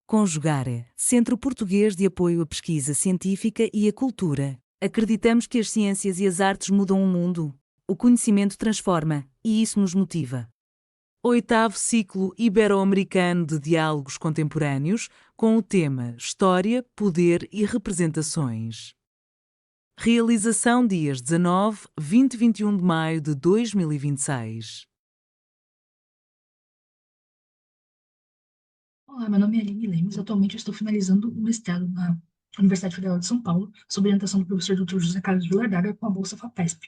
Conjugare, Centro Português de Apoio à Pesquisa Científica e à Cultura. Acreditamos que as ciências e as artes mudam o mundo. O conhecimento transforma, e isso nos motiva. Oitavo ciclo ibero-americano de diálogos contemporâneos, com o tema História, Poder e Representações. Realização dias 19, 20 e 21 de maio de 2026. Olá, meu nome é Aline Lemos. Atualmente eu estou finalizando o mestrado na Universidade Federal de São Paulo, sob orientação do professor Dr. José Carlos Vilar com a Bolsa FAPESP.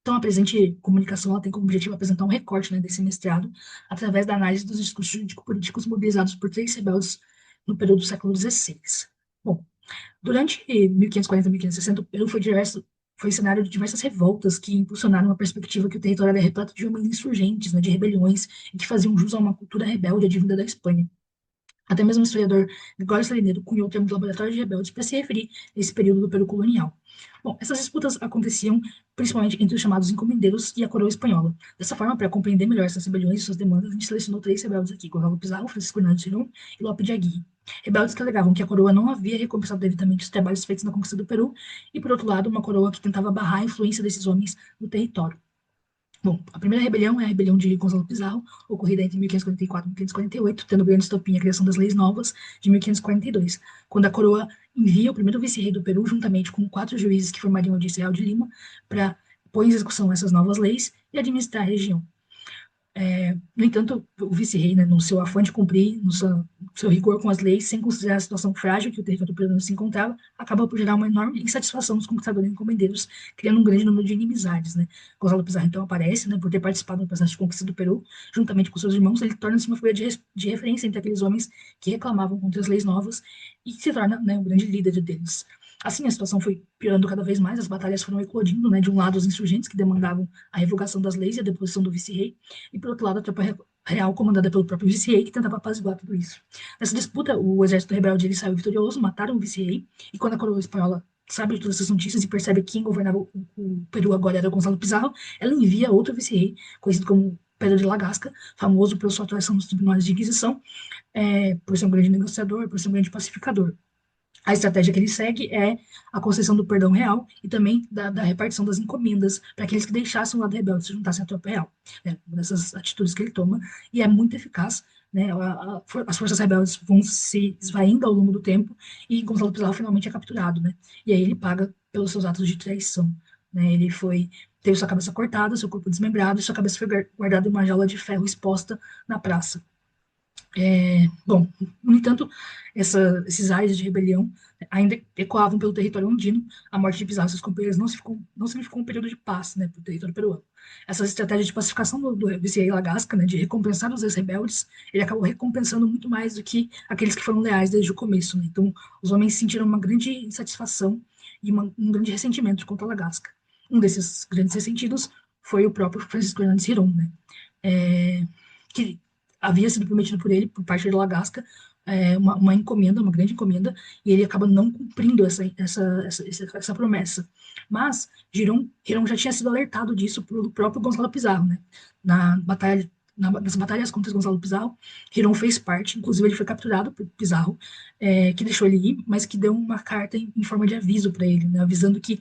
Então, a presente comunicação ela tem como objetivo apresentar um recorte, né, desse mestrado através da análise dos discursos jurídico-políticos mobilizados por três rebeldes no período do século XVI. Bom, durante 1540 e 1560, o Peru foi cenário de diversas revoltas que impulsionaram uma perspectiva que o território era repleto de homens insurgentes, né, de rebeliões, e que faziam jus a uma cultura rebelde advinda da Espanha. Até mesmo o historiador Gregório Salineiro cunhou o termo de laboratório de rebeldes para se referir a esse período do Peru colonial. Bom, essas disputas aconteciam principalmente entre os chamados encomendeiros e a coroa espanhola. Dessa forma, para compreender melhor essas rebeliões e suas demandas, a gente selecionou três rebeldes aqui: Gonzalo Pizarro, Francisco Hernando Girón e Lope de Aguirre. Rebeldes que alegavam que a coroa não havia recompensado devidamente os trabalhos feitos na conquista do Peru e, por outro lado, uma coroa que tentava barrar a influência desses homens no território. Bom, a primeira rebelião é a rebelião de Gonzalo Pizarro, ocorrida entre 1544 e 1548, tendo grande estopim a criação das leis novas de 1542, quando a coroa envia o primeiro vice-rei do Peru, juntamente com 4 juízes que formariam a Audiência Real de Lima, para pôr em execução essas novas leis e administrar a região. No entanto, o vice-rei, né, no seu afã de cumprir, no seu rigor com as leis, sem considerar a situação frágil que o território peruano se encontrava, acaba por gerar uma enorme insatisfação dos conquistadores e encomendeiros, criando um grande número de inimizades. Né? Gonzalo Pizarro, então, aparece, né, por ter participado do processo de conquista do Peru, juntamente com seus irmãos, ele torna-se uma figura de referência entre aqueles homens que reclamavam contra as leis novas e que se torna, né, o grande líder deles. Assim, a situação foi piorando cada vez mais, as batalhas foram eclodindo, né, de um lado os insurgentes que demandavam a revogação das leis e a deposição do vice-rei, e por outro lado a tropa real comandada pelo próprio vice-rei que tentava apaziguar tudo isso. Nessa disputa, o exército rebelde ele saiu vitorioso, mataram o vice-rei, e quando a coroa espanhola sabe de todas essas notícias e percebe que quem governava o Peru agora era Gonzalo Pizarro, ela envia outro vice-rei, conhecido como Pedro de la Gasca, famoso por sua atuação nos tribunais de Inquisição, por ser um grande negociador, por ser um grande pacificador. A estratégia que ele segue é a concessão do perdão real e também da repartição das encomendas para aqueles que deixassem o lado rebelde se juntassem à tropa real. Uma dessas atitudes que ele toma, e é muito eficaz. Né, as forças rebeldes vão se esvaindo ao longo do tempo e Gonzalo Pizarro finalmente é capturado. Né, e aí ele paga pelos seus atos de traição. Né, teve sua cabeça cortada, seu corpo desmembrado e sua cabeça foi guardada em uma jaula de ferro exposta na praça. Bom, no entanto, esses ares de rebelião ainda ecoavam pelo território andino. A morte de Pizarro e seus companheiros não significou um período de paz, né, para o território peruano. Essas estratégias de pacificação do vice-rei Lagasca, né, de recompensar os ex-rebeldes, ele acabou recompensando muito mais do que aqueles que foram leais desde o começo. Né? Então, os homens sentiram uma grande insatisfação e um grande ressentimento contra Lagasca. Um desses grandes ressentidos foi o próprio Francisco Hernandes Girón, né? Que havia sido prometido por ele, por parte de Lagasca, uma encomenda, uma grande encomenda, e ele acaba não cumprindo essa promessa. Mas Girón já tinha sido alertado disso pelo próprio Gonzalo Pizarro, né? Nas batalhas contra Gonzalo Pizarro, Girón fez parte, inclusive ele foi capturado por Pizarro, que deixou ele ir, mas que deu uma carta em forma de aviso para ele, né? Avisando que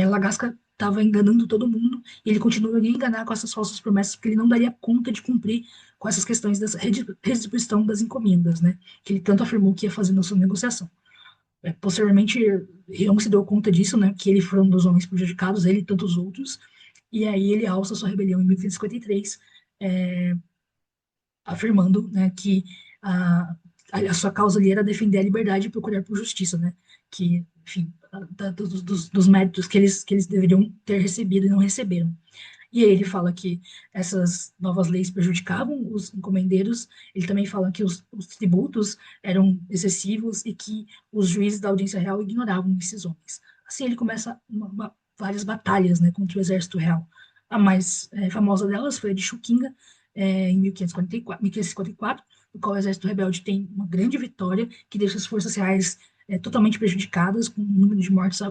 Lagasca estava enganando todo mundo e ele continuaria a enganar com essas falsas promessas, porque ele não daria conta de cumprir com essas questões dessa redistribuição das encomendas, né, que ele tanto afirmou que ia fazer na sua negociação. Posteriormente, Hirão se deu conta disso, né, que ele foi um dos homens prejudicados, ele e tantos outros, e aí ele alça sua rebelião em 1553, afirmando, né, que a sua causa ali era defender a liberdade e procurar por justiça, né, que, enfim, dos méritos que eles deveriam ter recebido e não receberam. E aí ele fala que essas novas leis prejudicavam os encomendeiros, ele também fala que os tributos eram excessivos e que os juízes da audiência real ignoravam esses homens. Assim ele começa várias batalhas, né, contra o exército real. A mais famosa delas foi a de Chuquinga, em 1554, no qual o exército rebelde tem uma grande vitória que deixa as forças reais totalmente prejudicadas, com um número de mortes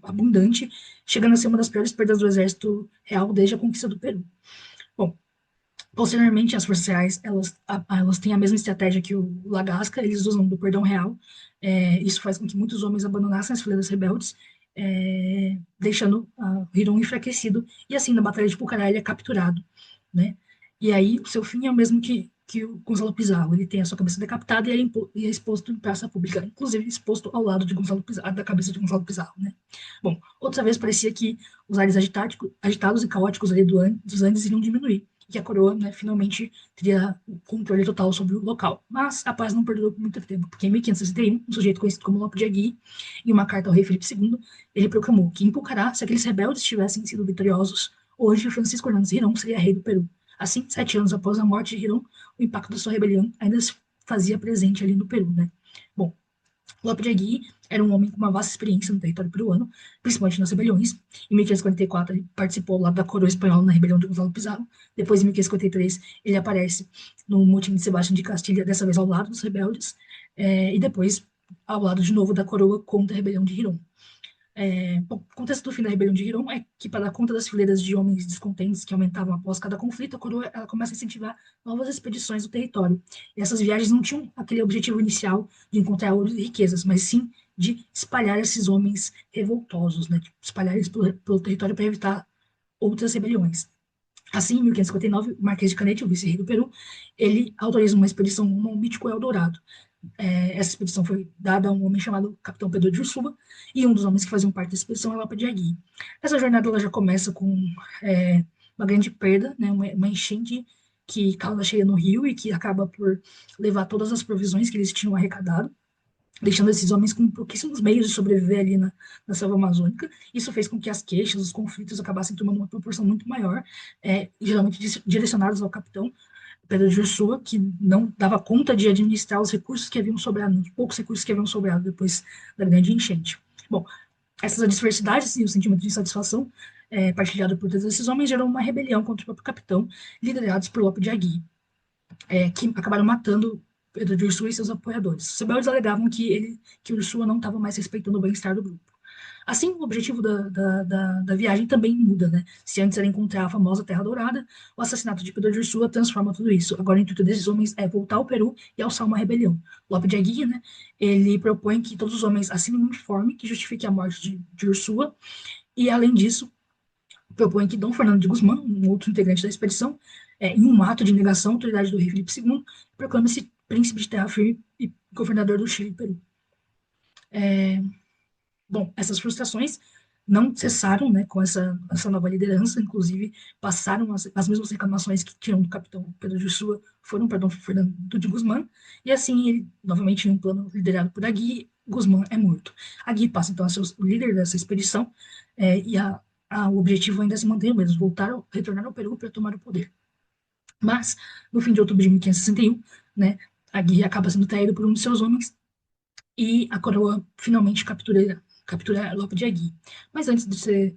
abundante, chegando a ser uma das piores perdas do exército real desde a conquista do Peru. Bom, Posteriormente, as forças reais, elas têm a mesma estratégia que o Lagasca, eles usam do perdão real. Isso faz com que muitos homens abandonassem as fileiras rebeldes, deixando Hiron enfraquecido, e assim, na Batalha de Pucará, ele é capturado, né? E aí, o seu fim é o mesmo que o Gonzalo Pizarro, ele tem a sua cabeça decapitada e é exposto em praça pública, inclusive exposto ao lado de Gonzalo Pizarro, da cabeça de Gonzalo Pizarro, né? Bom, outra vez parecia que os ares agitados e caóticos ali dos Andes iriam diminuir, que a coroa, né, finalmente teria o controle total sobre o local. Mas a paz não perdurou por muito tempo, porque em 1561, um sujeito conhecido como Lope de Aguirre, em uma carta ao rei Felipe II, ele proclamou que em Pucará, se aqueles rebeldes tivessem sido vitoriosos, hoje Francisco Orlando Girão seria rei do Peru. Assim, 7 anos após a morte de Girão, o impacto da sua rebelião ainda se fazia presente ali no Peru, né? Bom, Lope de Aguirre era um homem com uma vasta experiência no território peruano, principalmente nas rebeliões. Em 1544, ele participou ao lado da coroa espanhola na rebelião de Gonzalo Pizarro. Depois, em 1553, ele aparece no motim de Sebastião de Castilha, dessa vez ao lado dos rebeldes, e depois ao lado de novo da coroa contra a rebelião de Hirón. Bom, o contexto do fim da rebelião de Hirom é que, para dar conta das fileiras de homens descontentes que aumentavam após cada conflito, a coroa ela começa a incentivar novas expedições do território. E essas viagens não tinham aquele objetivo inicial de encontrar ouro e riquezas, mas sim de espalhar esses homens revoltosos, né? De espalhar eles pelo território para evitar outras rebeliões. Assim, em 1559, o Marquês de Canete, o vice-rei do Peru, ele autoriza uma expedição rumo ao mítico Eldorado. Essa expedição foi dada a um homem chamado Capitão Pedro de Ursúa, e um dos homens que faziam parte da expedição é Lapa de Agui. Essa jornada ela já começa com uma grande perda, né, uma enchente que causa cheia no rio e que acaba por levar todas as provisões que eles tinham arrecadado, deixando esses homens com pouquíssimos meios de sobreviver ali na selva amazônica. Isso fez com que as queixas, os conflitos acabassem tomando uma proporção muito maior, geralmente direcionados ao capitão Pedro de Ursúa, que não dava conta de administrar os recursos que haviam sobrado, os poucos recursos que haviam sobrado depois da grande enchente. Bom, essas adversidades e o sentimento de insatisfação partilhado por todos esses homens gerou uma rebelião contra o próprio capitão, liderados por Lope de Agui, que acabaram matando Pedro de Ursúa e seus apoiadores. Os rebeldes alegavam que Ursúa não estava mais respeitando o bem-estar do grupo. Assim, o objetivo da viagem também muda, né? Se antes era encontrar a famosa Terra Dourada, o assassinato de Pedro de Ursúa transforma tudo isso. Agora, o intuito desses homens é voltar ao Peru e alçar uma rebelião. Lope de Aguirre, né? Ele propõe que todos os homens assinem um informe que justifique a morte de Ursúa, e, além disso, propõe que Dom Fernando de Guzmán, um outro integrante da expedição, em um ato de negação à autoridade do rei Felipe II, proclame-se príncipe de terra firme e governador do Chile e Peru. Bom, essas frustrações não cessaram, né, com essa nova liderança, inclusive passaram as mesmas reclamações que tinham do capitão Pedro de Ursúa, foram para Dom Fernando de Guzmán, e assim, ele, novamente, em um plano liderado por Agui, Guzmán é morto. Agui passa, então, a ser o líder dessa expedição, e o objetivo ainda se mantém o mesmo, retornar ao Peru para tomar o poder. Mas, no fim de outubro de 1561, né, Agui acaba sendo traído por um de seus homens, e a coroa finalmente captura Lope de Agui. Mas antes de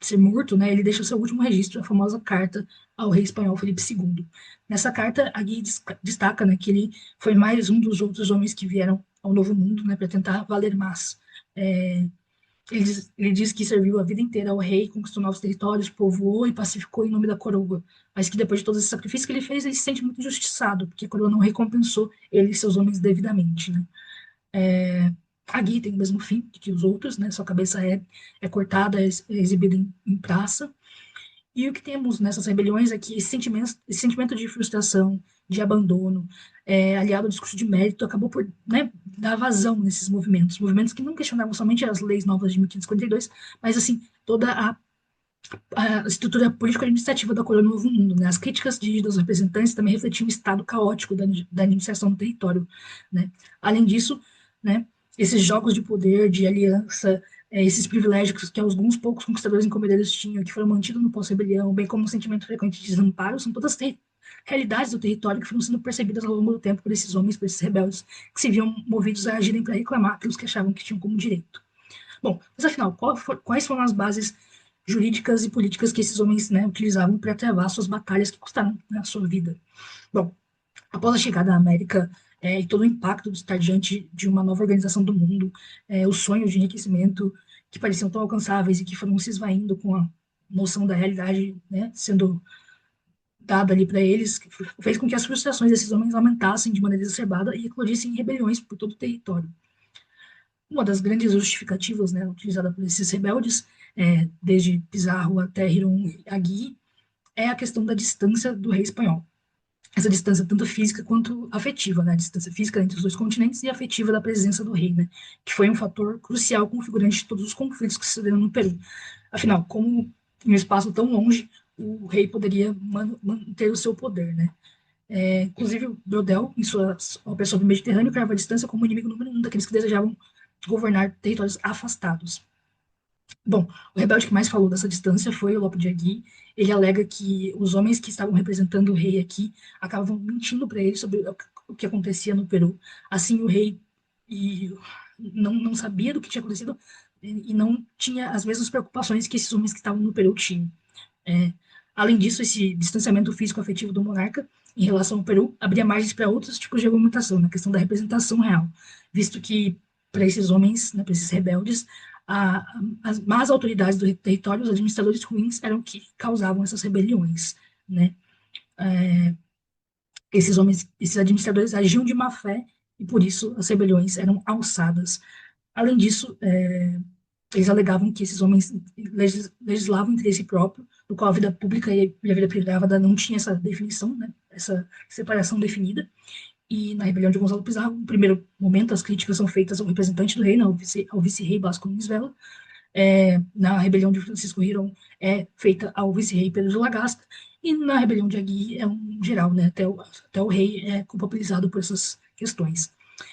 ser morto, né, ele deixa o seu último registro, a famosa carta ao rei espanhol Felipe II. Nessa carta, Agui destaca, né, que ele foi mais um dos outros homens que vieram ao Novo Mundo, né, para tentar valer mais. Ele diz que serviu a vida inteira ao rei, conquistou novos territórios, povoou e pacificou em nome da coroa, mas que depois de todos esses sacrifícios que ele fez, ele se sente muito injustiçado, porque a coroa não recompensou ele e seus homens devidamente, né? A Gui tem o mesmo fim que os outros, né? Sua cabeça é cortada, é exibida em praça. E o que temos nessas rebeliões é que esse sentimento de frustração, de abandono, aliado ao discurso de mérito, acabou por, né, dar vazão nesses movimentos que não questionavam somente as leis novas de 1552, mas assim toda a estrutura político-administrativa da coroa do Novo Mundo, né? As críticas dirigidas aos representantes também refletiam o estado caótico da administração do território, né? Além disso, né, esses jogos de poder, de aliança, esses privilégios que alguns poucos conquistadores encomendeiros tinham, que foram mantidos no pós-rebelião, bem como um sentimento frequente de desamparo, são todas realidades do território que foram sendo percebidas ao longo do tempo por esses homens, por esses rebeldes, que se viam movidos a agirem para reclamar aquilo que achavam que tinham como direito. Bom, mas afinal, quais foram as bases jurídicas e políticas que esses homens, né, utilizavam para travar suas batalhas que custaram, né, a sua vida? Bom, após a chegada à América e todo o impacto de estar diante de uma nova organização do mundo, os sonhos de enriquecimento que pareciam tão alcançáveis e que foram se esvaindo com a noção da realidade, né, sendo dada ali para eles, que fez com que as frustrações desses homens aumentassem de maneira exacerbada e eclodissem em rebeliões por todo o território. Uma das grandes justificativas, né, utilizada por esses rebeldes, desde Pizarro até Hirón Agui, é a questão da distância do rei espanhol. Essa distância tanto física quanto afetiva, né, a distância física entre os dois continentes e afetiva da presença do rei, né, que foi um fator crucial configurante de todos os conflitos que sucederam no Peru. Afinal, como em um espaço tão longe, o rei poderia manter o seu poder, né? Inclusive, o Brodel, em sua obra sobre o Mediterrâneo, crava a distância como inimigo número um daqueles que desejavam governar territórios afastados. Bom, o rebelde que mais falou dessa distância foi o Lope de Agui. Ele alega que os homens que estavam representando o rei aqui acabavam mentindo para ele sobre o que acontecia no Peru. Assim, o rei e não sabia do que tinha acontecido e não tinha as mesmas preocupações que esses homens que estavam no Peru tinham. É, Além disso, esse distanciamento físico-afetivo do monarca em relação ao Peru abria margens para outros tipos de argumentação, na questão da representação real, visto que para esses homens, né, para esses rebeldes, a, as más autoridades do território, os administradores ruins, eram que causavam essas rebeliões, né? Esses homens, esses administradores agiam de má fé e por isso as rebeliões eram alçadas. Além disso, eles alegavam que esses homens legislavam interesse próprio, do qual a vida pública e a vida privada não tinha essa definição, né, essa separação definida. E na rebelião de Gonzalo Pizarro, no primeiro momento, as críticas são feitas ao representante do rei, ao vice-rei Vasco Nunes Vela. Na rebelião de Francisco Hirón é feita ao vice-rei Pedro de Lagasta. E na rebelião de Agui é um geral, né, até o rei é culpabilizado por essas questões.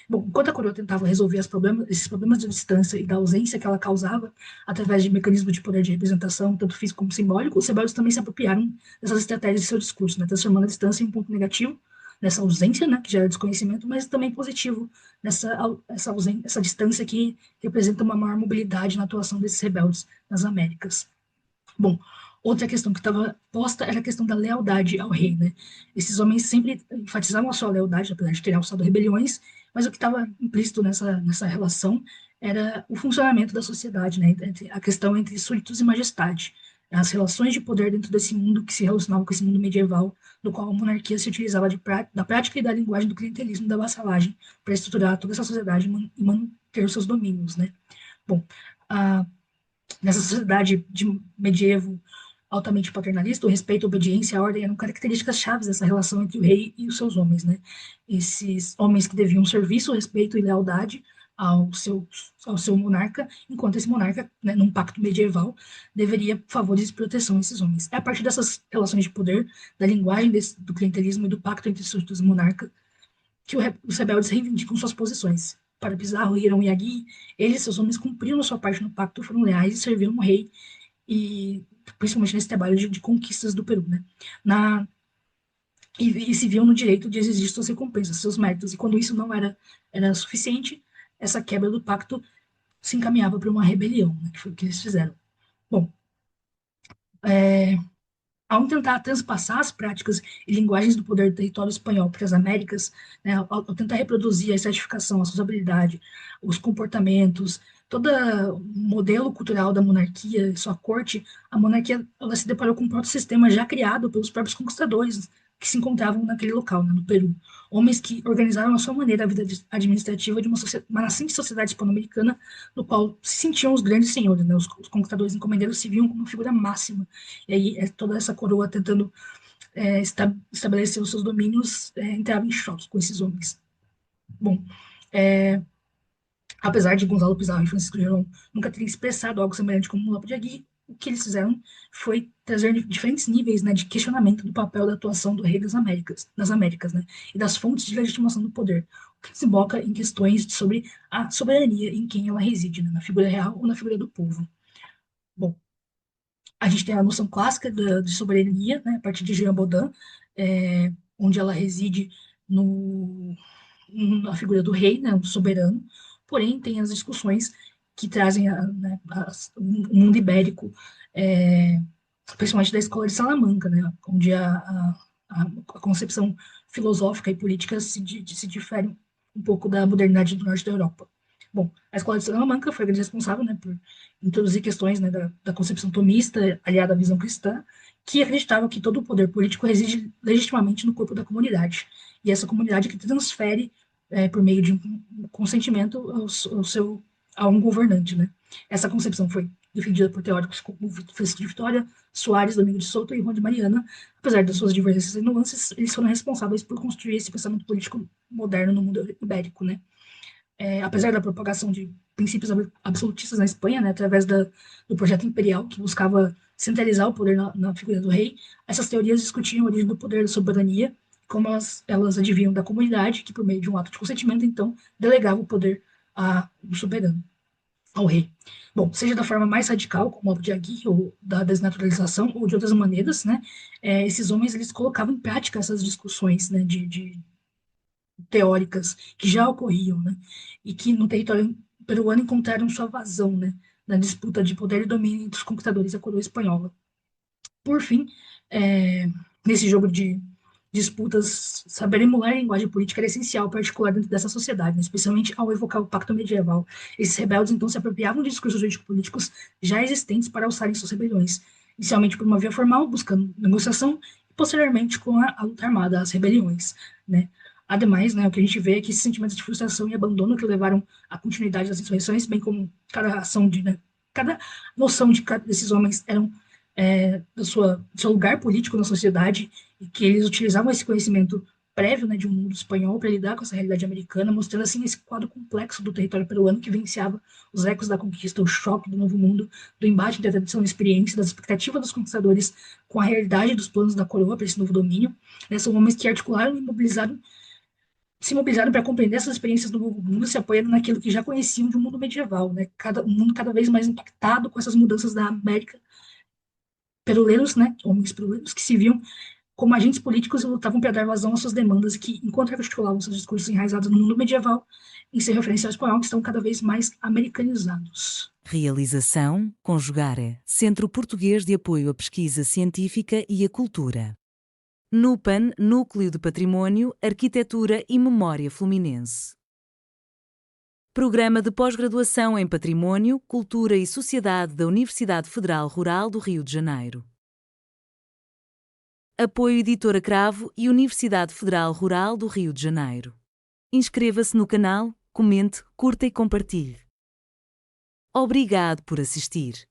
Bom, enquanto a coroa tentava resolver esses problemas de distância e da ausência que ela causava, através de mecanismos de poder de representação, tanto físico como simbólico, os rebeldes também se apropriaram dessas estratégias de seu discurso, né, transformando a distância em um ponto negativo, nessa ausência, né, que gera desconhecimento, mas também positivo, essa distância que representa uma maior mobilidade na atuação desses rebeldes nas Américas. Bom, outra questão que estava posta era a questão da lealdade ao rei, né? Esses homens sempre enfatizavam a sua lealdade, apesar de terem alçado rebeliões, mas o que estava implícito nessa relação era o funcionamento da sociedade, né? A questão entre súditos e majestade, as relações de poder dentro desse mundo que se relacionava com esse mundo medieval, do qual a monarquia se utilizava da prática e da linguagem do clientelismo e da vassalagem para estruturar toda essa sociedade e manter os seus domínios, né? Bom, a nessa sociedade de medievo altamente paternalista, o respeito, a obediência e a ordem eram características chaves dessa relação entre o rei e os seus homens, né? Esses homens que deviam serviço, respeito e lealdade ao seu monarca, enquanto esse monarca, né, num pacto medieval, deveria favores e proteção a esses homens. É a partir dessas relações de poder, da linguagem do clientelismo e do pacto entre súditos e monarca, que os rebeldes reivindicam suas posições. Para Pizarro, Hirão e Agui, eles e seus homens cumpriram sua parte no pacto, foram leais e serviram o rei, e principalmente nesse trabalho de conquistas do Peru, né? Na, e se viam no direito de exigir suas recompensas, seus méritos, e quando isso não era suficiente, essa quebra do pacto se encaminhava para uma rebelião, né, que foi o que eles fizeram. Bom, ao tentar transpassar as práticas e linguagens do poder do território espanhol para as Américas, né, ao tentar reproduzir a estratificação, a sociabilidade, os comportamentos, todo o modelo cultural da monarquia, sua corte, a monarquia ela se deparou com um próprio sistema já criado pelos próprios conquistadores que se encontravam naquele local, né, no Peru. Homens que organizaram à sua maneira a vida administrativa de uma nascente sociedade hispano-americana, no qual se sentiam os grandes senhores, né, os conquistadores encomendeiros se viam como uma figura máxima e aí toda essa coroa tentando estabelecer os seus domínios entrava em choque com esses homens. Bom, apesar de Gonzalo Pizarro e Francisco Girón nunca terem expressado algo semelhante como Lope de Agui, o que eles fizeram foi trazer diferentes níveis, né, de questionamento do papel da atuação do rei nas Américas, né, e das fontes de legitimação do poder, o que desemboca em questões sobre a soberania em quem ela reside, né, na figura real ou na figura do povo. Bom, a gente tem a noção clássica de soberania, né, a partir de Jean Baudin, onde ela reside no, na figura do rei, né, o soberano, porém tem as discussões que trazem o mundo ibérico, principalmente da escola de Salamanca, né, onde a concepção filosófica e política se difere um pouco da modernidade do norte da Europa. Bom, a escola de Salamanca foi a grande responsável, né, por introduzir questões, né, da concepção tomista aliada à visão cristã, que acreditava que todo o poder político reside legitimamente no corpo da comunidade. E essa comunidade que transfere, por meio de um consentimento, a um governante, né. Essa concepção foi defendida por teóricos como Francisco de Vitória, Soares, Domingo de Souto e Juan de Mariana. Apesar das suas divergências e nuances, eles foram responsáveis por construir esse pensamento político moderno no mundo ibérico, né. Apesar da propagação de princípios absolutistas na Espanha, né, através do projeto imperial, que buscava centralizar o poder na figura do rei, essas teorias discutiam a origem do poder da soberania, como elas advinham da comunidade, que por meio de um ato de consentimento, então, delegava o poder ao soberano, ao rei. Bom, seja da forma mais radical, como a de Agui, ou da desnaturalização, ou de outras maneiras, né, esses homens eles colocavam em prática essas discussões, né, de teóricas que já ocorriam, né, e que no território peruano encontraram sua vazão, né, na disputa de poder e domínio entre os conquistadores e a coroa espanhola. Por fim, é, nesse jogo de disputas, saber emular a linguagem política era essencial, particular dentro dessa sociedade, né, especialmente ao evocar o pacto medieval. Esses rebeldes, então, se apropriavam de discursos jurídico-políticos já existentes para alçarem suas rebeliões, inicialmente por uma via formal, buscando negociação, e posteriormente com a luta armada, as rebeliões, né. Ademais, né, o que a gente vê é que esses sentimentos de frustração e abandono que levaram à continuidade das insurreições, bem como cada ação de, né, cada noção desses homens eram do seu lugar político na sociedade, e que eles utilizavam esse conhecimento prévio, né, de um mundo espanhol para lidar com essa realidade americana, mostrando assim esse quadro complexo do território peruano que vivenciava os ecos da conquista, o choque do novo mundo, do embate entre a tradição e a experiência, das expectativas dos conquistadores com a realidade dos planos da coroa para esse novo domínio. São homens que articularam e se mobilizaram para compreender essas experiências do novo mundo, se apoiando naquilo que já conheciam de um mundo medieval, né? Um mundo cada vez mais impactado com essas mudanças da América. Peroleiros, né, homens peroleiros, que se viam como agentes políticos e lutavam para dar vazão às suas demandas, que, enquanto articulavam seus discursos enraizados no mundo medieval, em seu referencial espanhol, que estão cada vez mais americanizados. Realização, Conjugare, Centro Português de Apoio à Pesquisa Científica e à Cultura. NUPAN, Núcleo de Património, Arquitetura e Memória Fluminense. Programa de Pós-Graduação em Património, Cultura e Sociedade da Universidade Federal Rural do Rio de Janeiro. Apoio Editora Cravo e Universidade Federal Rural do Rio de Janeiro. Inscreva-se no canal, comente, curta e compartilhe. Obrigado por assistir.